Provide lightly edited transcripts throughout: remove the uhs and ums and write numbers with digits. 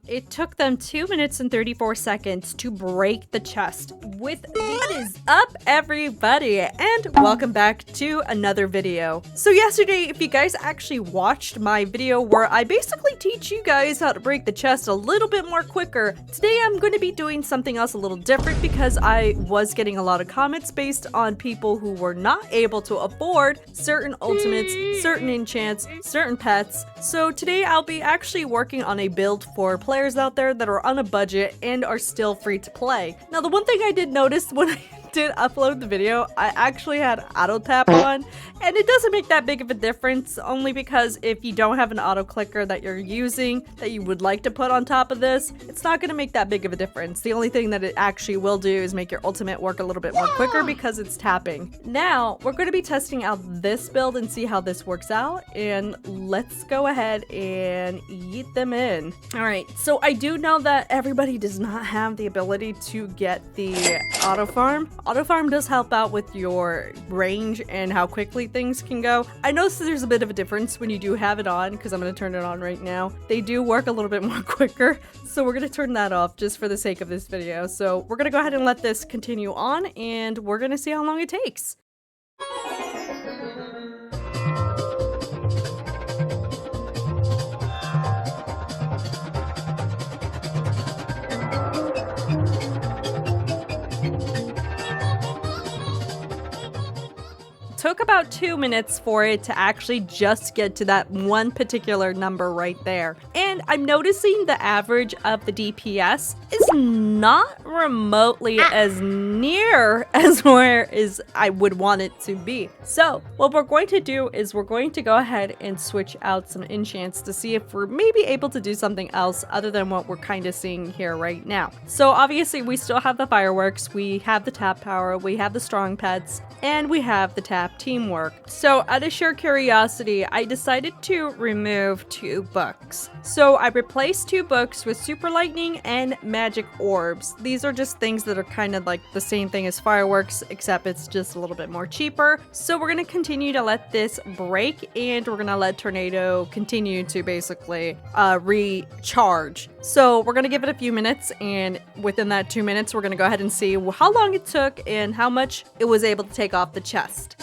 It took them 2 minutes and 34 seconds to break the chest. What is up, everybody? And welcome back to another video. So yesterday, if you guys actually watched my video where I basically teach you guys how to break the chest a little bit more quicker, today I'm going to be doing something else a little different because I was getting a lot of comments based on people who were not able to afford certain ultimates, certain enchants, certain pets. So today I'll be actually working on a build for players out there that are on a budget and are still free to play. Now, the one thing I did notice when I did upload the video, I actually had auto tap on, and it doesn't make that big of a difference, only because if you don't have an auto clicker that you're using that you would like to put on top of this, it's not going to make that big of a difference. The only thing that it actually will do is make your ultimate work a little bit more quicker because it's tapping. Now we're going to be testing out this build and see how this works out, and let's go ahead and eat them in. Alright, so I do know that everybody does not have the ability to get the auto farm. Auto farm does help out with your range and how quickly things can go. I noticed there's a bit of a difference when you do have it on, because I'm going to turn it on right now. They do work a little bit more quicker, so we're going to turn that off just for the sake of this video. So we're going to go ahead and let this continue on, and we're going to see how long it takes. Took about 2 minutes for it to actually just get to that one particular number right there. And I'm noticing the average of the DPS is not remotely as near as where I would want it to be. So what we're going to do is we're going to go ahead and switch out some enchants to see if we're maybe able to do something else other than what we're kind of seeing here right now. So obviously we still have the fireworks, we have the tap power, we have the strong pets, and we have the tap teamwork. So out of sheer curiosity, I decided to remove 2 books. So I replaced 2 books with super lightning and magic orbs. These are just things that are kind of like the same thing as fireworks, except it's just a little bit more cheaper. So we're going to continue to let this break, and we're going to let tornado continue to basically recharge. So we're going to give it a few minutes, and within that 2 minutes we're going to go ahead and see how long it took and how much it was able to take off the chest.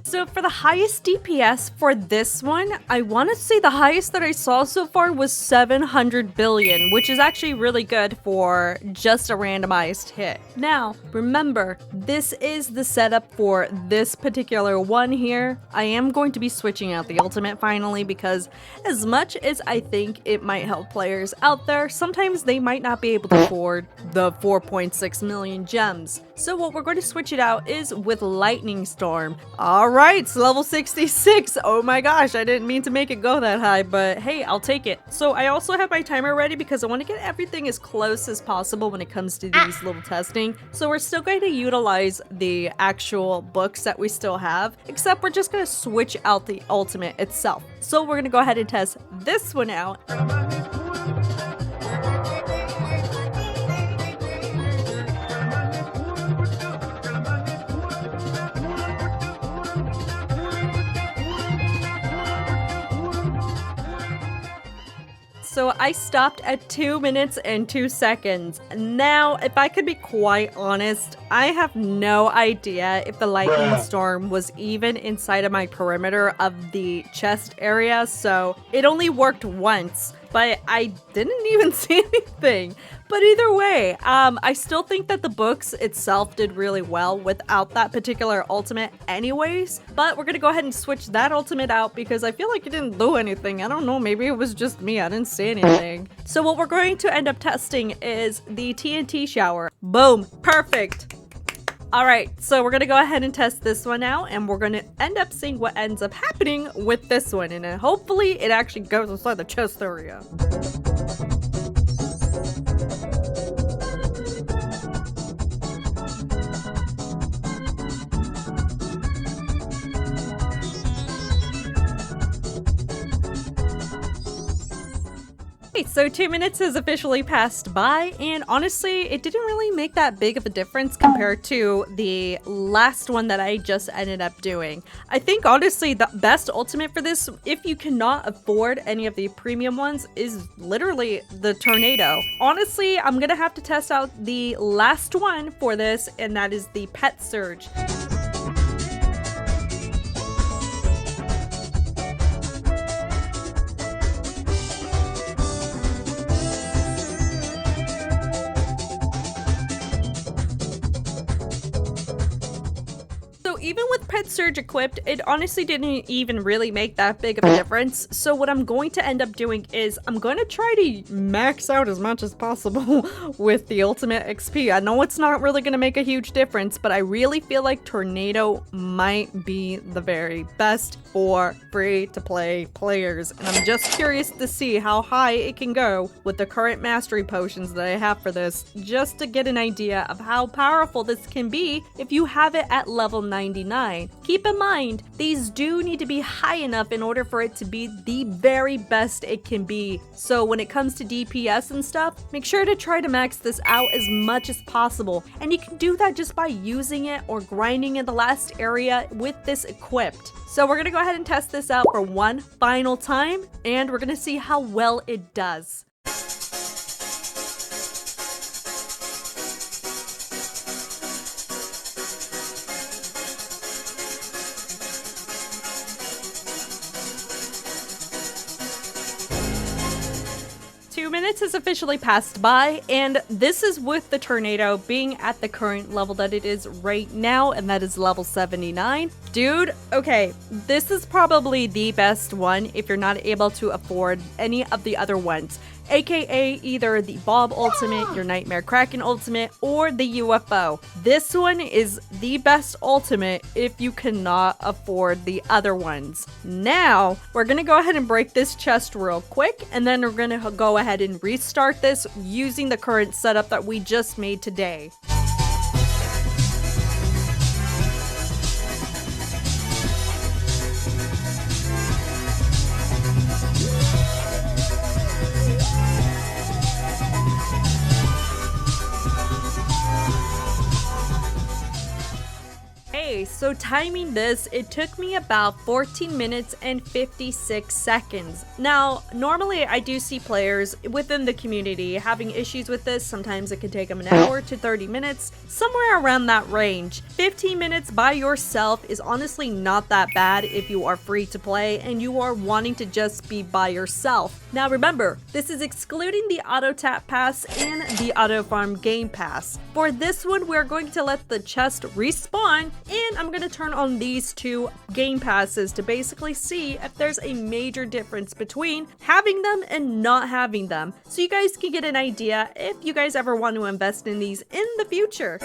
So for the highest DPS for this one, I want to say the highest that I saw so far was 700 billion, which is actually really good for just a randomized hit. Now, remember, this is the setup for this particular one here. I am going to be switching out the ultimate finally, because as much as I think it might help players out there, sometimes they might not be able to afford the 4.6 million gems. So what we're going to switch it out is with Lightning Storm. Alright, it's level 66. Oh my gosh, I didn't mean to make it go that high, but hey, I'll take it. So I also have my timer ready because I want to get everything as close as possible when it comes to these little testing. So we're still going to utilize the actual books that we still have, except we're just going to switch out the ultimate itself. So we're going to go ahead and test this one out. So I stopped at 2 minutes and 2 seconds. Now, if I could be quite honest, I have no idea if the lightning storm was even inside of my perimeter of the chest area, so it only worked once, but I didn't even see anything. But either way, I still think that the books itself did really well without that particular ultimate anyways. But we're gonna go ahead and switch that ultimate out because I feel like it didn't do anything. I don't know, maybe it was just me, I didn't see anything. So what we're going to end up testing is the TNT shower. Boom, perfect. Alright, so we're gonna go ahead and test this one out, and we're gonna end up seeing what ends up happening with this one, and then hopefully it actually goes inside the chest area. Alright, so 2 minutes has officially passed by, and honestly, it didn't really make that big of a difference compared to the last one that I just ended up doing. I think honestly the best ultimate for this, if you cannot afford any of the premium ones, is literally the tornado. Honestly, I'm gonna have to test out the last one for this, and that is the Pet Surge. Even with Pet Surge equipped, it honestly didn't even really make that big of a difference. So what I'm going to end up doing is I'm going to try to max out as much as possible with the ultimate XP. I know it's not really going to make a huge difference, but I really feel like Tornado might be the very best for free-to-play players. And I'm just curious to see how high it can go with the current mastery potions that I have for this, just to get an idea of how powerful this can be if you have it at level 99. Keep in mind, these do need to be high enough in order for it to be the very best it can be. So when it comes to DPS and stuff, make sure to try to max this out as much as possible. And you can do that just by using it or grinding in the last area with this equipped. So we're gonna go ahead and test this out for one final time, and we're gonna see how well it does. Minutes has officially passed by, and this is with the tornado being at the current level that it is right now, and that is level 79. Dude, okay, this is probably the best one if you're not able to afford any of the other ones, aka either the Bob ultimate, your Nightmare Kraken ultimate, or the UFO. This one is the best ultimate if you cannot afford the other ones. Now, we're gonna go ahead and break this chest real quick, and then we're gonna go ahead and restart this using the current setup that we just made today. So timing this, it took me about 14 minutes and 56 seconds. Now, normally I do see players within the community having issues with this. Sometimes it can take them an hour to 30 minutes, somewhere around that range. 15 minutes by yourself is honestly not that bad if you are free to play and you are wanting to just be by yourself. Now remember, this is excluding the auto tap pass and the auto farm game pass. For this one, we're going to let the chest respawn, and I'm going to turn on these two game passes to basically see if there's a major difference between having them and not having them, so you guys can get an idea if you guys ever want to invest in these in the future.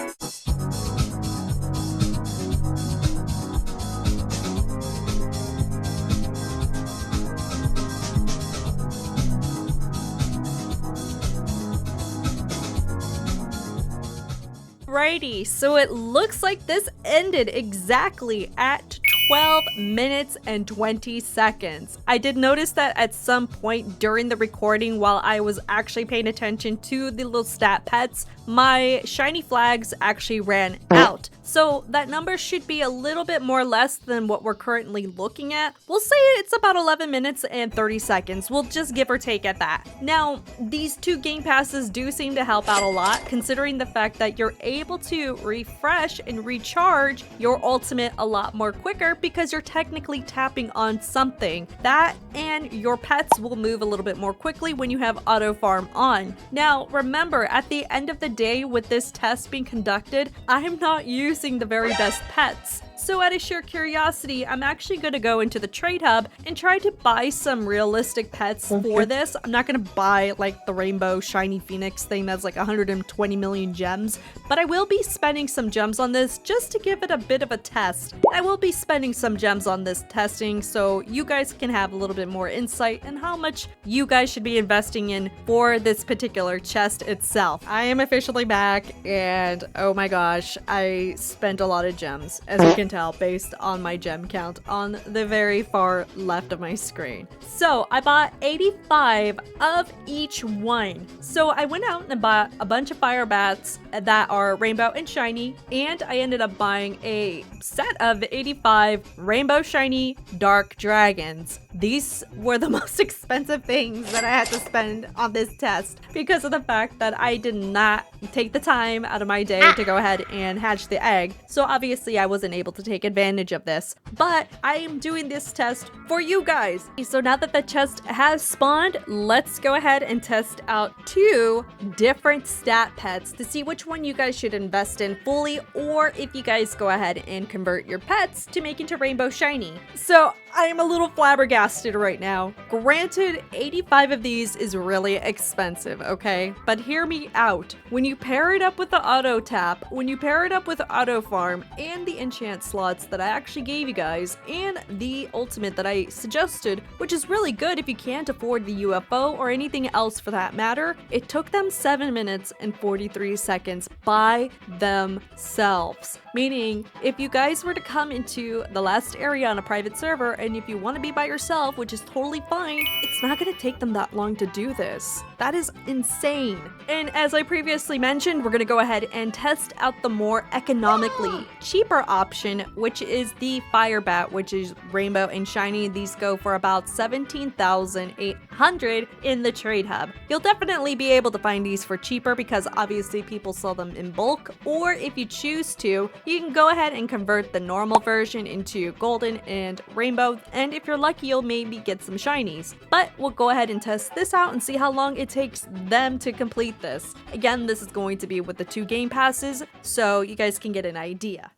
Alrighty, so it looks like this ended exactly at 12 minutes and 20 seconds. I did notice that at some point during the recording, while I was actually paying attention to the little stat pets, my shiny flags actually ran out. So that number should be a little bit more less than what we're currently looking at. We'll say it's about 11 minutes and 30 seconds. We'll just give or take at that. Now, these two game passes do seem to help out a lot, considering the fact that you're able to refresh and recharge your ultimate a lot more quicker because you're technically tapping on something. That and your pets will move a little bit more quickly when you have auto farm on. Now, remember, at the end of the day, with this test being conducted, I'm not using the very best pets. So out of sheer curiosity, I'm actually going to go into the trade hub and try to buy some realistic pets for this. I'm not going to buy like the rainbow shiny phoenix thing that's like 120 million gems, but I will be spending some gems on this just to give it a bit of a test. I will be spending some gems on this testing so you guys can have a little bit more insight in how much you guys should be investing in for this particular chest itself. I am officially back, and oh my gosh, I spent a lot of gems, as you can can tell based on my gem count on the very far left of my screen. So I bought 85 of each one. So I went out and bought a bunch of fire bats that are rainbow and shiny, and I ended up buying a set of 85 rainbow shiny dark dragons. These were the most expensive things that I had to spend on this test because of the fact that I did not take the time out of my day to go ahead and hatch the egg. So obviously I wasn't able to take advantage of this, but I am doing this test for you guys. So now that the chest has spawned, let's go ahead and test out 2 different stat pets to see which one you guys should invest in fully, or if you guys go ahead and convert your pets to make into rainbow shiny. So I am a little flabbergasted right now. Granted, 85 of these is really expensive, okay? But hear me out. When you pair it up with the auto tap, when you pair it up with auto farm and the enchant slots that I actually gave you guys, and the ultimate that I suggested, which is really good if you can't afford the UFO or anything else for that matter, it took them 7 minutes and 43 seconds by themselves. Meaning, if you guys were to come into the last area on a private server, and if you want to be by yourself, which is totally fine, it's not going to take them that long to do this. That is insane. And as I previously mentioned, we're going to go ahead and test out the more economically cheaper option, which is the fire bat, which is rainbow and shiny. These go for about 17,800 in the trade hub. You'll definitely be able to find these for cheaper because obviously people sell them in bulk, or if you choose to, you can go ahead and convert the normal version into golden and rainbow, and if you're lucky, you'll maybe get some shinies. But we'll go ahead and test this out and see how long it takes them to complete this. Again, this is going to be with the 2 game passes, so you guys can get an idea.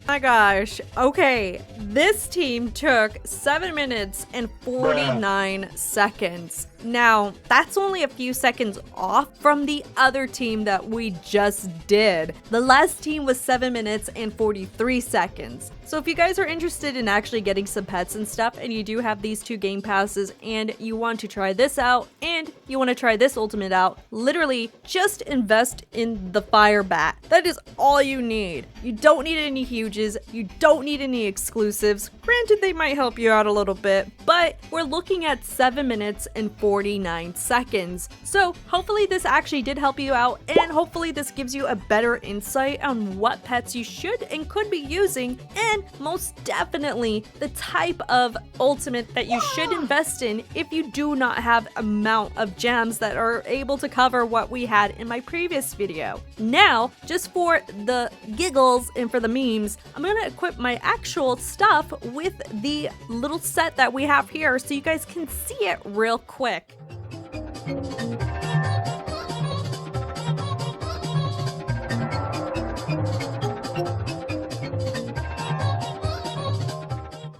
My gosh, okay, this team took 7 minutes and 49 seconds. Now, that's only a few seconds off from the other team that we just did. The last team was 7 minutes and 43 seconds. So if you guys are interested in actually getting some pets and stuff, and you do have these 2 game passes, and you want to try this out, and you want to try this ultimate out, literally just invest in the fire bat. That is all you need. You don't need any huges, you don't need any exclusives. Granted, they might help you out a little bit, but we're looking at 7 minutes and 49 seconds. So hopefully this actually did help you out, and hopefully this gives you a better insight on what pets you should and could be using, and most definitely the type of ultimate that you should invest in if you do not have amount of gems that are able to cover what we had in my previous video. Now, just for the giggles and for the memes, I'm gonna equip my actual stuff with the little set that we have here so you guys can see it real quick.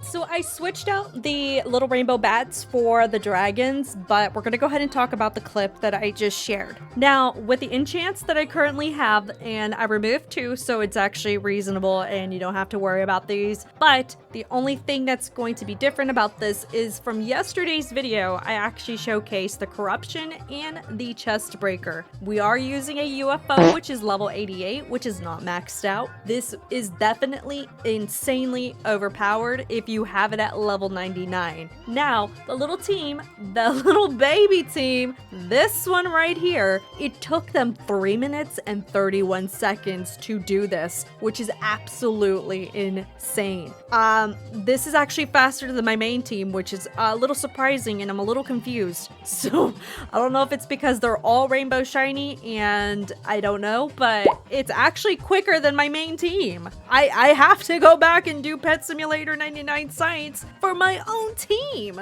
So I switched out the little rainbow bats for the dragons, but we're gonna go ahead and talk about the clip that I just shared. Now, with the enchants that I currently have, and I removed 2, so it's actually reasonable and you don't have to worry about these, but the only thing that's going to be different about this is from yesterday's video, I actually showcased the corruption and the chest breaker. We are using a UFO, which is level 88, which is not maxed out. This is definitely insanely overpowered if you have it at level 99. Now, the little team, the little baby team, this one right here, it took them 3 minutes and 31 seconds to do this, which is absolutely insane. This is actually faster than my main team, which is a little surprising, and I'm a little confused. So, I don't know if it's because they're all rainbow shiny, and I don't know, but it's actually quicker than my main team. I have to go back and do Pet Simulator 99 Science for my own team.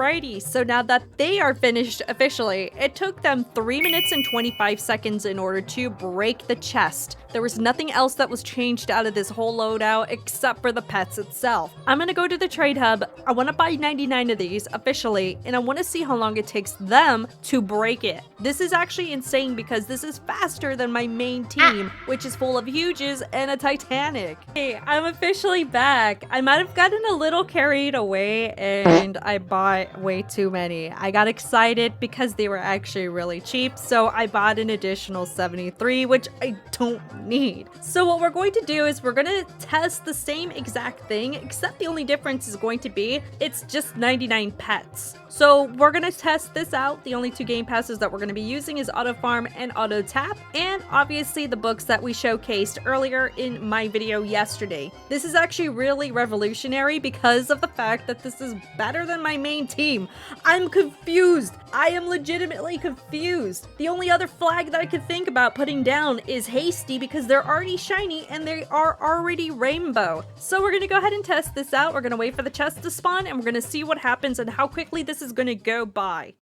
Alrighty, so now that they are finished officially, it took them 3 minutes and 25 seconds in order to break the chest. There was nothing else that was changed out of this whole loadout except for the pets itself. I'm gonna go to the trade hub. I want to buy 99 of these officially, and I want to see how long it takes them to break it. This is actually insane because this is faster than my main team, which is full of huges and a Titanic. Hey, I'm officially back. I might have gotten a little carried away and I bought way too many. I got excited because they were actually really cheap, so I bought an additional 73, which I don't need. So what we're going to do is we're going to test the same exact thing, except the only difference is going to be it's just 99 pets. So we're going to test this out. The only two game passes that we're going to be using is Auto Farm and Auto Tap, and obviously the books that we showcased earlier in my video yesterday. This is actually really revolutionary because of the fact that this is better than my main team. I'm confused. I am legitimately confused. The only other flag that I could think about putting down is Hasty because they're already shiny and they are already rainbow. So we're going to go ahead and test this out. We're going to wait for the chest to spawn and we're going to see what happens and how quickly this is going to go by.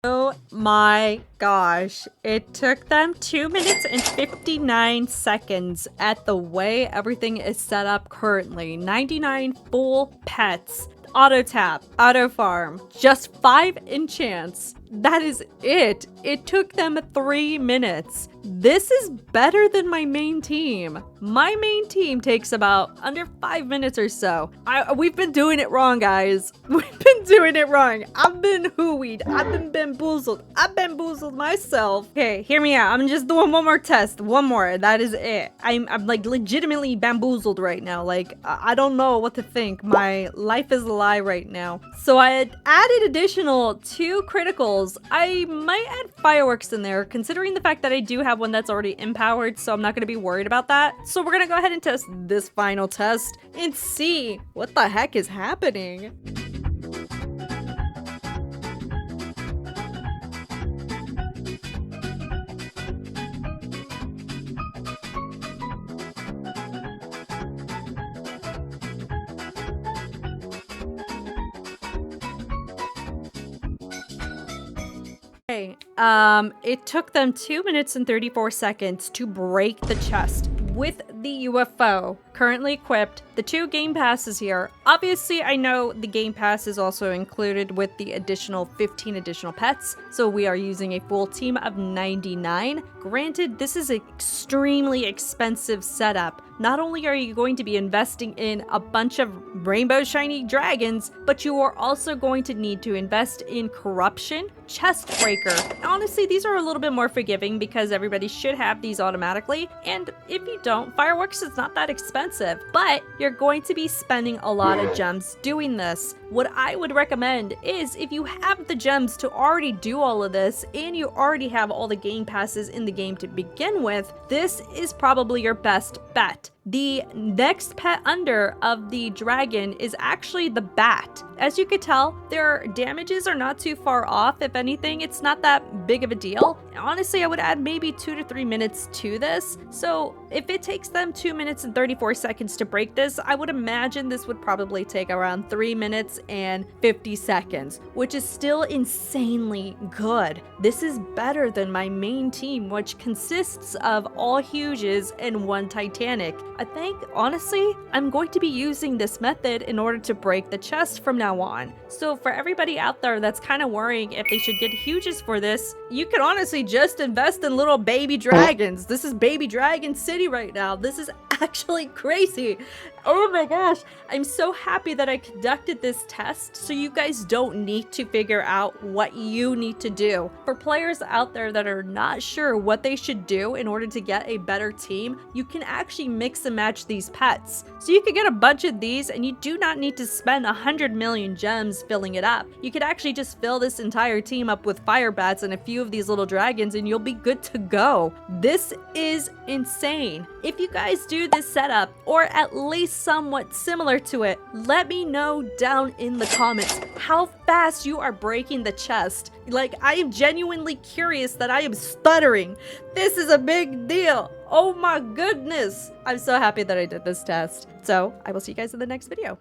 Oh my gosh, it took them 2 minutes and 59 seconds at the way everything is set up currently. 99 full pets, auto tap, auto farm, just 5 enchants. That is it. It took them 3 minutes. This is better than my main team. My main team takes about under 5 minutes or so. We've been doing it wrong, guys. We've been doing it wrong. I've been hooeyed. I've been bamboozled. I've bamboozled myself. Okay, hear me out. I'm just doing one more test. One more. That is it. I'm like legitimately bamboozled right now. Like, I don't know what to think. My life is a lie right now. So I had added additional 2 criticals. I might add fireworks in there, considering the fact that I do have one that's already empowered, so I'm not going to be worried about that. So we're going to go ahead and test this final test and see what the heck is happening. Okay, it took them 2 minutes and 34 seconds to break the chest with the UFO currently equipped. The 2 game passes here. Obviously, I know the game pass is also included with the additional 15 additional pets, so we are using a full team of 99. Granted, this is an extremely expensive setup. Not only are you going to be investing in a bunch of rainbow shiny dragons, but you are also going to need to invest in corruption, chest breaker. Honestly, these are a little bit more forgiving because everybody should have these automatically, and if you don't, fireworks is not that expensive, but you're going to be spending a lot of gems doing this. What I would recommend is if you have the gems to already do all of this and you already have all the game passes in the game to begin with, this is probably your best bet. The next pet under of the dragon is actually the bat. As you could tell, their damages are not too far off. If anything, it's not that big of a deal. Honestly, I would add maybe 2 to 3 minutes to this. So if it takes them 2 minutes and 34 seconds to break this, I would imagine this would probably take around 3 minutes and 50 seconds, which is still insanely good. This is better than my main team, which consists of all huges and 1 Titanic. I think, honestly, I'm going to be using this method in order to break the chest from now on. So for everybody out there that's kind of worrying if they should get huges for this, you can honestly just invest in little baby dragons. This is baby dragon city right now. This is actually crazy. Oh my gosh, I'm so happy that I conducted this test so you guys don't need to figure out what you need to do. For players out there that are not sure what they should do in order to get a better team, you can actually mix and match these pets. So you could get a bunch of these and you do not need to spend 100 million gems filling it up. You could actually just fill this entire team up with fire bats and a few of these little dragons and you'll be good to go. This is insane. If you guys do this setup, or at least somewhat similar to it, let me know down in the comments how fast you are breaking the chest. Like, I am genuinely curious that I am stuttering. This is a big deal. Oh my goodness. I'm so happy that I did this test. So I will see you guys in the next video.